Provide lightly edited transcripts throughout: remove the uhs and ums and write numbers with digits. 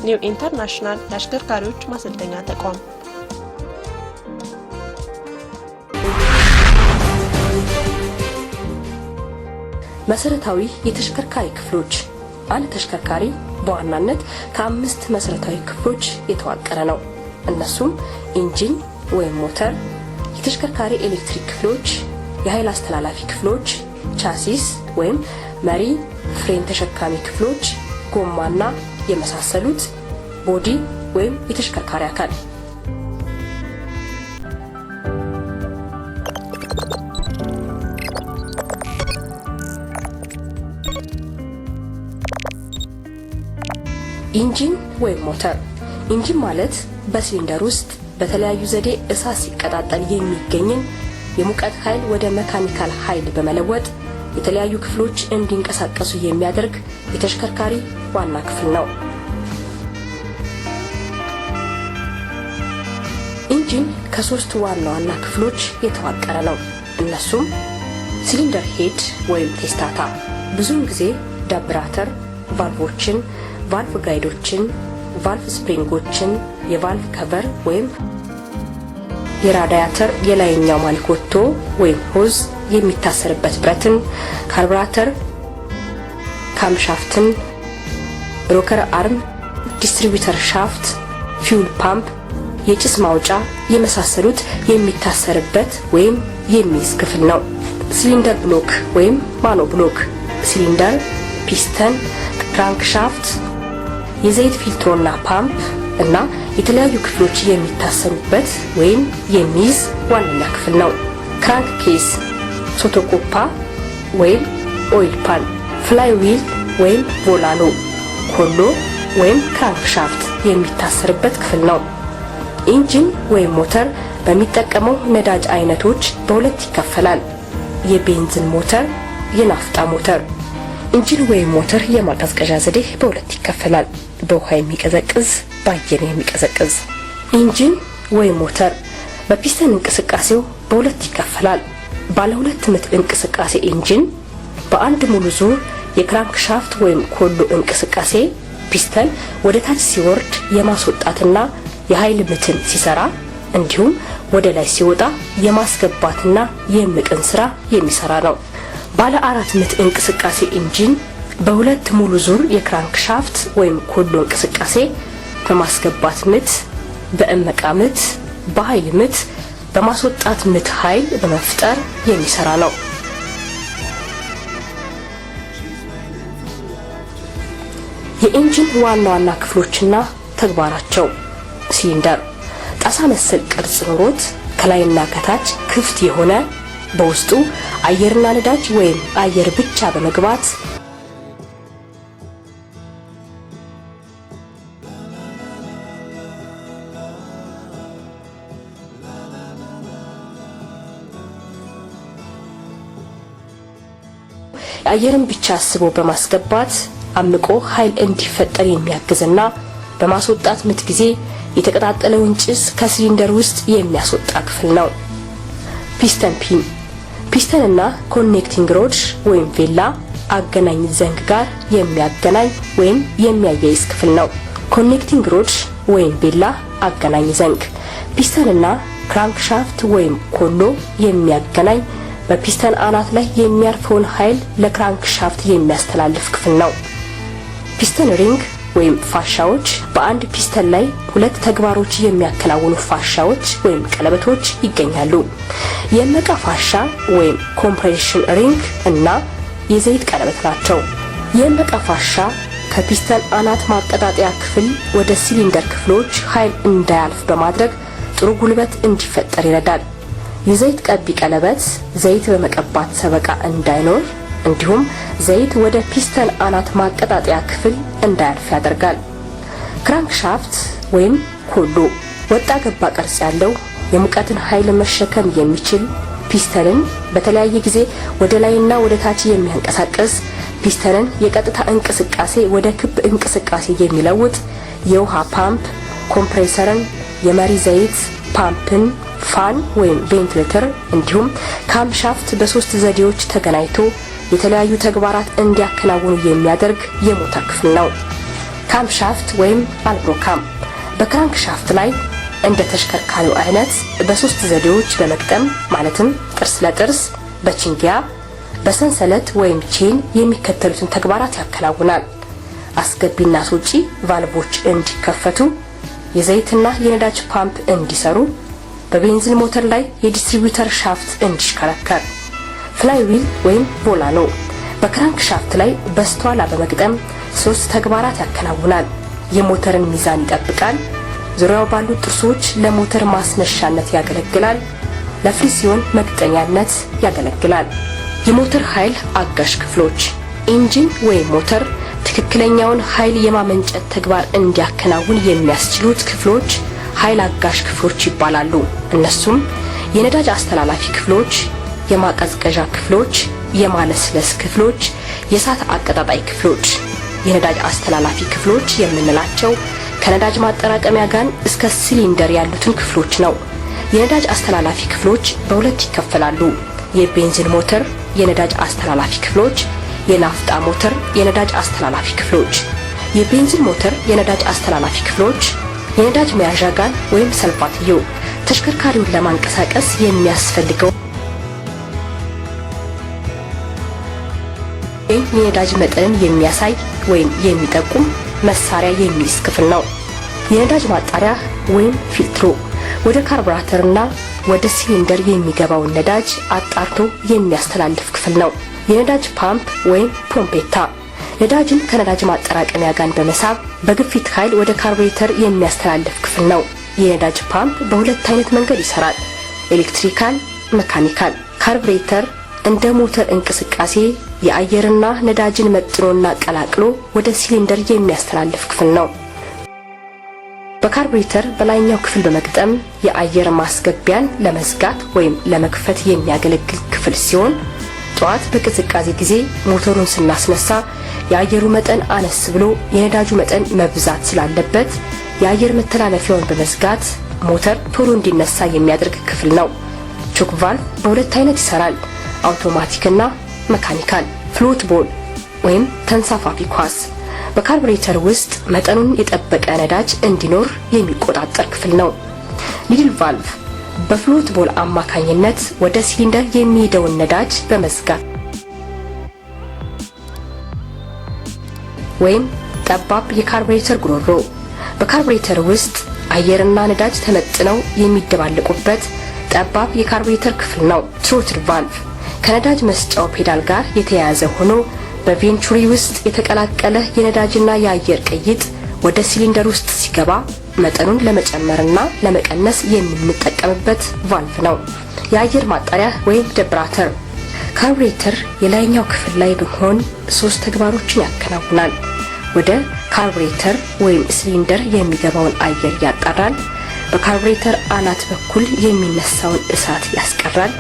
ኒው ኢንተርናሽናል የአሽከርካሪዎች ማሰልጠኛ ተቋም። መሰረታዊ የተሽከርካሪ ክፍሎች። አንድ ተሽከርካሪ በዋናነት ከአምስት መሰረታዊ ክፍሎች የተዋቀረ ነው። እነሱም ኢንጂን ወይም ሞተር፣ የተሽከርካሪ ኤሌክትሪክ ክፍሎች፣ የኃይል አስተላላፊ ክፍሎች፣ ቻሲስ ወይም መሪ፣ ፍሬን ተሸካሚ ክፍሎች፣ ጎማና የመሳሰሉት፣ ቦዲ ወይም የተሽከርካሪ አካል። ኢንጂን ወይም ሞተር። ኢንጂን ማለት በሲሊንደር ውስጥ በተለያዩ ዘዴ እሳት ሲቀጣጠል የሚገኝን የሙቀት ኃይል ወደ መካኒካል ኃይል በመለወጥ የተለያዩ ክፍሎች እንዲንቀሳቀሱ የሚያደርግ የተሽከርካሪ ዋና ክፍል ነው። ኢንጂን ከሶስት ዋና ዋና ክፍሎች የተዋቀረ ነው። እነሱም ሲሊንደር ሄድ ወይም ቴስታታ፣ ብዙውን ጊዜ ዳብራተር፣ ቫልቮችን፣ ቫልቭ ጋይዶችን፣ ቫልቭ ስፕሪንጎችን፣ የቫልቭ ከቨር ወይም የራዲያተር የላይኛው ማኒኮቶ ወይም ሆዝ የሚታሰርበት ብረትን፣ ካርቡሬተር፣ ካምሻፍትን፣ ሮከር አርም፣ ዲስትሪቢዩተር ሻፍት፣ ፊውል ፓምፕ፣ የጭስ ማውጫ የመሳሰሉት የሚታሰርበት ወይም የሚይዝ ክፍል ነው። ሲሊንደር ብሎክ ወይም ማኖ ብሎክ፣ ሲሊንደር፣ ፒስተን፣ ክራንክሻፍት፣ የዘይት ፊልትሮና ፓምፕ እና የተለያዩ ክፍሎች የሚታሰሩበት ወይም የሚይዝ ዋነኛ ክፍል ነው። ክራንክ ኬስ፣ ሶቶኮፓ ወይም ኦይል ፓን፣ ፍላይ ዊል ወይም ቮላኖ፣ ኮሎ ወይም ክራንክሻፍት የሚታሰርበት ክፍል ነው። ኢንጂን ወይም ሞተር በሚጠቀመው ነዳጅ አይነቶች በሁለት ይከፈላል። የቤንዚን ሞተር፣ የናፍጣ ሞተር። ኢንጂን ወይም ሞተር የማቀዝቀዣ ዘዴ በሁለት ይከፈላል። በውሃ የሚቀዘቅዝ፣ በአየር የሚቀዘቅዝ። ኢንጂን ወይም ሞተር በፒስተን እንቅስቃሴው በሁለት ይከፈላል። ባለ ሁለት ምት እንቅስቃሴ ኢንጂን በአንድ ሙሉ ዙር የክራንክሻፍት ወይም ኮሎ እንቅስቃሴ ፒስተን ወደ ታች ሲወርድ የማስወጣትና የኃይል ምትን ሲሰራ እንዲሁም ወደ ላይ ሲወጣ የማስገባትና የመቅን ስራ የሚሰራ ነው። ባለ አራት ምት እንቅስቃሴ ኢንጂን በሁለት ሙሉ ዙር የክራንክሻፍት ወይም ኮሎ እንቅስቃሴ በማስገባት ምት፣ በእመቃ ምት፣ በኃይል ምት፣ በማስወጣት ምት ኃይል በመፍጠር የሚሰራ ነው። የኢንጂን ዋና ዋና ክፍሎችና ተግባራቸው። ሲሊንደር ጣሳ መሰል ቅርጽ ኖሮት ከላይና ከታች ክፍት የሆነ በውስጡ አየርና ነዳጅ ወይም አየር ብቻ በመግባት አየርን ብቻ አስቦ በማስገባት አምቆ ኃይል እንዲፈጠር የሚያግዝና በማስወጣት ምት ጊዜ የተቀጣጠለውን ጭስ ከሲሊንደር ውስጥ የሚያስወጣ ክፍል ነው። ፒስተን ፒን ፒስተንና ኮኔክቲንግ ሮድ ወይም ቬላ አገናኝ ዘንግ ጋር የሚያገናኝ ወይም የሚያያይዝ ክፍል ነው። ኮኔክቲንግ ሮድ ወይም ቬላ አገናኝ ዘንግ ፒስተንና ክራንክሻፍት ወይም ኮሎ የሚያገናኝ በፒስተን አናት ላይ የሚያርፈውን ኃይል ለክራንክሻፍት የሚያስተላልፍ ክፍል ነው። ፒስተን ሪንግ ወይም ፋሻዎች በአንድ ፒስተን ላይ ሁለት ተግባሮች የሚያከናውኑ ፋሻዎች ወይም ቀለበቶች ይገኛሉ። የመቃ ፋሻ ወይም ኮምፕሬሽን ሪንግ እና የዘይት ቀለበት ናቸው። የመቃ ፋሻ ከፒስተን አናት ማቀጣጠያ ክፍል ወደ ሲሊንደር ክፍሎች ኃይል እንዳያልፍ በማድረግ ጥሩ ጉልበት እንዲፈጠር ይረዳል። የዘይት ቀቢ ቀለበት ዘይት በመቀባት ሰበቃ እንዳይኖር እንዲሁም ዘይት ወደ ፒስተን አናት ማቀጣጠያ ክፍል እንዳያልፍ ያደርጋል። ክራንክሻፍት ወይም ኮሎ ወጣ ገባ ቅርጽ ያለው የሙቀትን ኃይል መሸከም የሚችል ፒስተንን በተለያየ ጊዜ ወደ ላይና ወደ ታች የሚያንቀሳቅስ ፒስተንን የቀጥታ እንቅስቃሴ ወደ ክብ እንቅስቃሴ የሚለውጥ የውሃ ፓምፕ፣ ኮምፕሬሰርን፣ የመሪ ዘይት ፓምፕን፣ ፋን ወይም ቬንቲሌተር እንዲሁም ካምሻፍት በሶስት ዘዴዎች ተገናኝቶ የተለያዩ ተግባራት እንዲያከናውኑ የሚያደርግ የሞተር ክፍል ነው። ካምሻፍት ወይም ቫልቭሮካም በክራንክሻፍት ላይ እንደ ተሽከርካሪው አይነት በሶስት ዘዴዎች በመቅጠም ማለትም ጥርስ ለጥርስ፣ በቺንጊያ፣ በሰንሰለት ወይም ቼን የሚከተሉትን ተግባራት ያከናውናል። አስገቢና አስወጪ ቫልቮች እንዲከፈቱ፣ የዘይትና የነዳጅ ፓምፕ እንዲሰሩ፣ በቤንዚን ሞተር ላይ የዲስትሪቢዩተር ሻፍት እንዲሽከረከር። ፍላይዊል ወይም ቮላኖ በክራንክ ሻፍት ላይ በስተኋላ በመግጠም ሶስት ተግባራት ያከናውናል። የሞተርን ሚዛን ይጠብቃል፣ ዙሪያው ባሉ ጥርሶች ለሞተር ማስነሻነት ያገለግላል፣ ለፍሪሲዮን መግጠሚያነት ያገለግላል። የሞተር ኃይል አጋዥ ክፍሎች ኢንጂን ወይም ሞተር ትክክለኛውን ኃይል የማመንጨት ተግባር እንዲያከናውን የሚያስችሉት ክፍሎች ኃይል አጋዥ ክፍሎች ይባላሉ። እነሱም የነዳጅ አስተላላፊ ክፍሎች፣ የማቀዝቀዣ ክፍሎች፣ የማለስለስ ክፍሎች፣ የእሳት አቀጣጣይ ክፍሎች። የነዳጅ አስተላላፊ ክፍሎች የምንላቸው ከነዳጅ ማጠራቀሚያ ጋር እስከ ሲሊንደር ያሉትን ክፍሎች ነው። የነዳጅ አስተላላፊ ክፍሎች በሁለት ይከፈላሉ። የቤንዚን ሞተር የነዳጅ አስተላላፊ ክፍሎች፣ የናፍጣ ሞተር የነዳጅ አስተላላፊ ክፍሎች። የቤንዚን ሞተር የነዳጅ አስተላላፊ ክፍሎች የነዳጅ መያዣ ጋን ወይም ሰልፋትዮ ተሽከርካሪውን ለማንቀሳቀስ የሚያስፈልገው የነዳጅ መጠንን የሚያሳይ ወይም የሚጠቁም መሳሪያ የሚይዝ ክፍል ነው። የነዳጅ ማጣሪያ ወይም ፊልትሮ ወደ ካርቡሬተርና ወደ ሲሊንደር የሚገባውን ነዳጅ አጣርቶ የሚያስተላልፍ ክፍል ነው። የነዳጅ ፓምፕ ወይም ፖምፔታ ነዳጅን ከነዳጅ ማጠራቀሚያ ጋር በመሳብ በግፊት ኃይል ወደ ካርቡሬተር የሚያስተላልፍ ክፍል ነው። የነዳጅ ፓምፕ በሁለት አይነት መንገድ ይሰራል፣ ኤሌክትሪካል፣ መካኒካል። ካርቡሬተር እንደ ሞተር እንቅስቃሴ የአየርና ነዳጅን መጥኖና ቀላቅሎ ወደ ሲሊንደር የሚያስተላልፍ ክፍል ነው። በካርቡሬተር በላይኛው ክፍል በመግጠም የአየር ማስገቢያን ለመዝጋት ወይም ለመክፈት የሚያገለግል ክፍል ሲሆን ጧት በቅዝቃዜ ጊዜ ሞተሩን ስናስነሳ የአየሩ መጠን አነስ ብሎ የነዳጁ መጠን መብዛት ስላለበት የአየር መተላለፊያውን በመዝጋት ሞተር ቶሎ እንዲነሳ የሚያደርግ ክፍል ነው። ቾክ ቫልቭ በሁለት አይነት ይሰራል፣ አውቶማቲክና መካኒካል። ፍሎት ቦል ወይም ተንሳፋፊ ኳስ በካርቡሬተር ውስጥ መጠኑን የጠበቀ ነዳጅ እንዲኖር የሚቆጣጠር ክፍል ነው። ኒድል ቫልቭ በፍሎት ቦል አማካኝነት ወደ ሲሊንደር የሚሄደውን ነዳጅ በመዝጋት ወይም ጠባብ የካርቡሬተር ጉሮሮ በካርቡሬተር ውስጥ አየርና ነዳጅ ተመጥነው የሚደባለቁበት ጠባብ የካርቡሬተር ክፍል ነው። ትሮትል ቫልቭ ከነዳጅ መስጫው ፔዳል ጋር የተያያዘ ሆኖ በቬንቹሪ ውስጥ የተቀላቀለ የነዳጅና የአየር ቅይጥ ወደ ሲሊንደር ውስጥ ሲገባ መጠኑን ለመጨመርና ለመቀነስ የምንጠቀምበት ቫልቭ ነው። የአየር ማጣሪያ ወይም ደብራተር ካርቡሬተር የላይኛው ክፍል ላይ በመሆን ሶስት ተግባሮችን ያከናውናል። ወደ ካርቡሬተር ወይም ሲሊንደር የሚገባውን አየር ያጣራል፣ በካርቡሬተር አናት በኩል የሚነሳውን እሳት ያስቀራል፣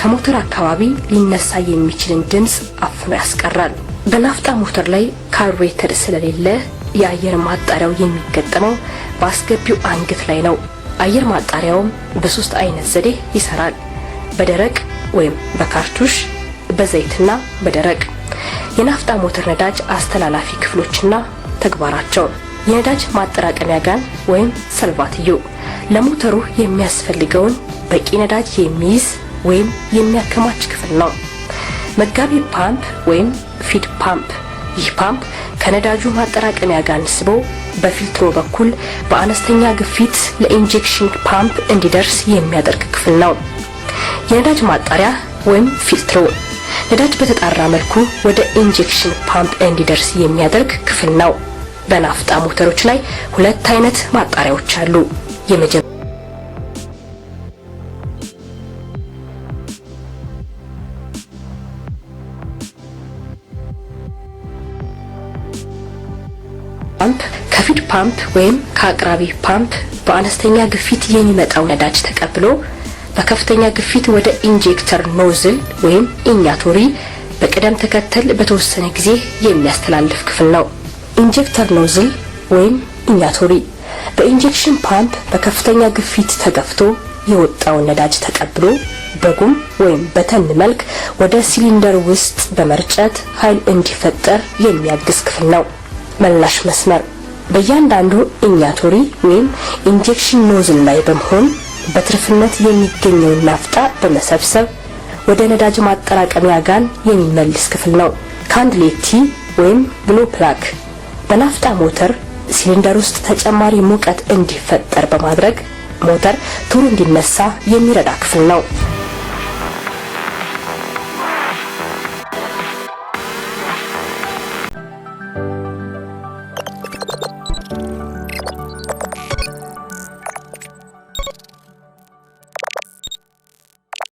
ከሞተር አካባቢ ሊነሳ የሚችልን ድምጽ አፍኖ ያስቀራል። በናፍጣ ሞተር ላይ ካርቡሬተር ስለሌለ የአየር ማጣሪያው የሚገጠመው በአስገቢው አንገት ላይ ነው። አየር ማጣሪያውም በሶስት አይነት ዘዴ ይሰራል፣ በደረቅ ወይም በካርቱሽ፣ በዘይትና በደረቅ። የናፍጣ ሞተር ነዳጅ አስተላላፊ ክፍሎችና ተግባራቸው የነዳጅ ማጠራቀሚያ ጋን ወይም ሰልቫትዮ ለሞተሩ የሚያስፈልገውን በቂ ነዳጅ የሚይዝ ወይም የሚያከማች ክፍል ነው። መጋቢ ፓምፕ ወይም ፊድ ፓምፕ ይህ ፓምፕ ከነዳጁ ማጠራቀሚያ ጋር ስቦ በፊልትሮ በኩል በአነስተኛ ግፊት ለኢንጀክሽን ፓምፕ እንዲደርስ የሚያደርግ ክፍል ነው። የነዳጅ ማጣሪያ ወይም ፊልትሮ ነዳጅ በተጣራ መልኩ ወደ ኢንጀክሽን ፓምፕ እንዲደርስ የሚያደርግ ክፍል ነው። በናፍጣ ሞተሮች ላይ ሁለት አይነት ማጣሪያዎች አሉ። ፓምፕ ከፊድ ፓምፕ ወይም ከአቅራቢ ፓምፕ በአነስተኛ ግፊት የሚመጣው ነዳጅ ተቀብሎ በከፍተኛ ግፊት ወደ ኢንጀክተር ኖዝል ወይም ኢኛቶሪ በቅደም ተከተል በተወሰነ ጊዜ የሚያስተላልፍ ክፍል ነው። ኢንጀክተር ኖዝል ወይም ኢኛቶሪ በኢንጀክሽን ፓምፕ በከፍተኛ ግፊት ተገፍቶ የወጣውን ነዳጅ ተቀብሎ በጉም ወይም በተን መልክ ወደ ሲሊንደር ውስጥ በመርጨት ኃይል እንዲፈጠር የሚያግዝ ክፍል ነው። መላሽ መስመር በእያንዳንዱ ኢኛቶሪ ወይም ኢንጀክሽን ኖዝል ላይ በመሆን በትርፍነት የሚገኘው ናፍጣ በመሰብሰብ ወደ ነዳጅ ማጠራቀሚያ ጋን የሚመልስ ክፍል ነው። ካንድሌቲ ወይም ግሎ ፕላግ በናፍጣ ሞተር ሲሊንደር ውስጥ ተጨማሪ ሙቀት እንዲፈጠር በማድረግ ሞተር ቶሎ እንዲነሳ የሚረዳ ክፍል ነው።